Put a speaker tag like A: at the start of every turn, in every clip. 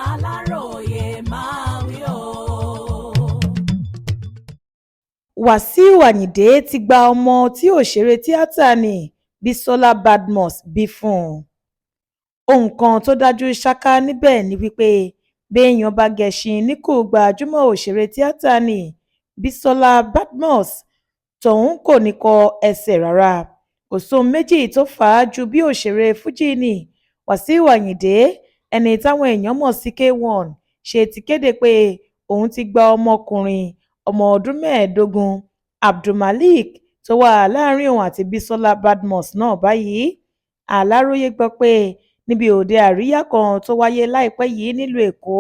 A: Aláròyé máa wí o.
B: Wàsíù Àyìndé ti gba ọmọ tí òṣèré tíátà nni Bísọ́lá Badmus bí fún un. Ohun kan tó dájú ṣáká níbẹ̀ ni wípé béèyàn bá gẹṣin níkù gbajúmọ̀ òṣèré tíátà nni Bísọ́lá Badmus, tọ̀hún kò ní kọ ẹsẹ̀ rárá. Kò sóhun méjì tó fà á ju bí òṣèré fújì nni Wàsíù Àyìndé, ẹni táwọn èèyàn mọ̀ sí K1, ṣe ti kéde pé òun ti gba ọmọkùnrin ọmọ ọdún 15 Abdulmalik tó wà láàrin òun àti Bísọ́lá Badmus náà báyìí. Aláròyé gbọ́ pé níbi òde àríyá kan tó wáyé láìpẹ́ yìí nílùú Èkó,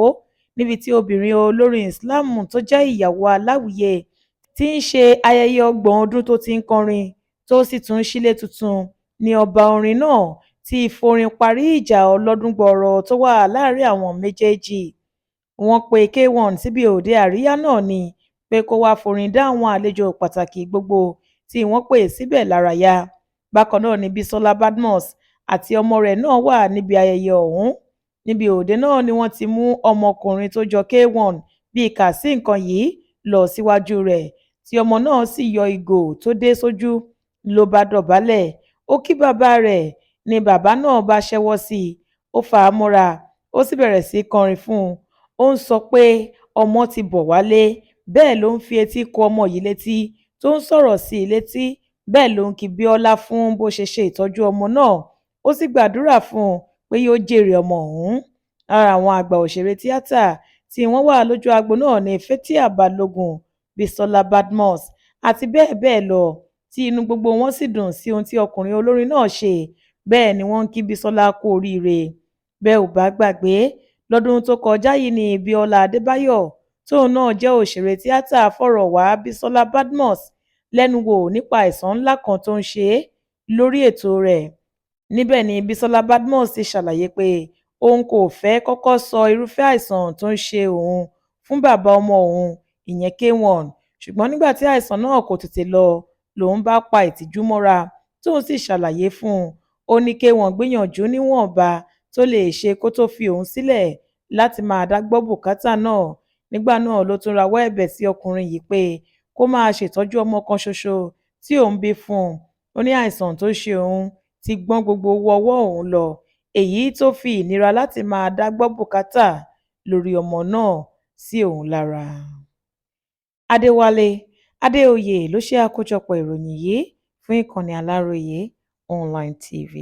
B: níbi tí obìnrin olórin Islam tó jẹ́ ìyàwó Aláwìyé ti ń ṣe ayẹyẹ 30 ọdún tó ti ń kọrin tó sì tún sílé tuntun, ni ọba orin náà ti forin parí ìjà ọlọ́dún gbọọrọ tó wà láàrin àwọn méjèèjì. Wọ́n pe K1 síbi òde àríyá náà ni pé kó wá forin dá àwọn àlejò pàtàkì gbogbo tí wọ́n pè síbẹ̀ lárayá. Bákan náà ni Bísọ́lá Badmus àti ọmọ rẹ̀ náà wà níbi ayẹyẹ ọ̀hún. Níbi òde náà ni wọ́n ti mú ọmọkùnrin tó jọ K1 bíi kà sí nǹkan yìí lọ síwájú rẹ̀, tí ọmọ náà sì yọ ìgò tó dé sójú ló bá dọ̀bálẹ̀. Ó kí bàbá rẹ̀, ni bàbá náà bá ṣẹ́wọ́ sí i, ó fà á mọ́ra, ó sì bẹ̀rẹ̀ sí kọrin fún un. Ó ń sọ pé ọmọ ti bọ̀ wálé, bẹ́ẹ̀ ló ń fi etí kọ ọmọ yìí létí, tó ń sọ̀rọ̀ sí i létí, bẹ́ẹ̀ ló ń kí Bíọ́lá fún bó ṣe ṣe ìtọ́jú ọmọ náà. Ó sì gbàdúrà fún un pé yóò jèrè ọmọ ọ̀hún. Ara àwọn àgbà òṣèré tíátà tí wọ́n wà lójú agbo náà ni Fathia Balogun, Bísọ́lá Badmus àti bẹ́ẹ̀ bẹ́ẹ̀ lọ, tí inú gbogbo wọn sì dùn sí ohun tí ọkùnrin olórin náà ṣe. Bẹ́ẹ̀ ni wọ́n ń kí Bísọ́lá kú oríire. Bẹ́ẹ̀ ò bá gbàgbé, lọ́dún tó kọjá yìí ni Bíọ́lá Adébáyọ̀, tóun náà jẹ́ òṣèré tíátà, fọ̀rọ̀ wá Bísọ́lá Badmus lẹ́nu wò nípa àìsàn ńlá kan tó ń ṣe é lórí ètò rẹ̀. Níbẹ̀ ni Bísọ́lá Badmus ti ṣàlàyé pé òun kò fẹ́ kọ́kọ́ sọ irúfẹ́ àìsàn tó ń ṣe òun fún bàbá ọmọ òun, ìyẹn K1, ṣùgbọ́n nígbà tí àìsàn náà kò tètè lọ, lòun bá pa ìtìjú mọ́ra tóun sì ṣàlàyé fún un. Ó ní K1 gbìyànjú níwọ̀nba tó lè ṣe kó tó fi òun sílẹ̀ láti máa dá gbọ́ bùkátà náà. Nígbà náà ló tún rawọ́ ẹ̀bẹ̀ sí ọkùnrin yìí pé kó máa ṣètọ́jú ọmọ kan ṣoṣo tí òun bí fún un. Ó ní àìsàn tó ṣe òun ti gbọ́n gbogbo owó ọwọ́ òun lọ, èyí tó fi ìnira láti máa dá gbọ́ bùkátà lórí ọmọ náà sí òun lára. Adéwálé Adéoyè ló ṣe àkójọpọ̀ ìròyìn yìí fún ìkànnì Aláròyé Online TV.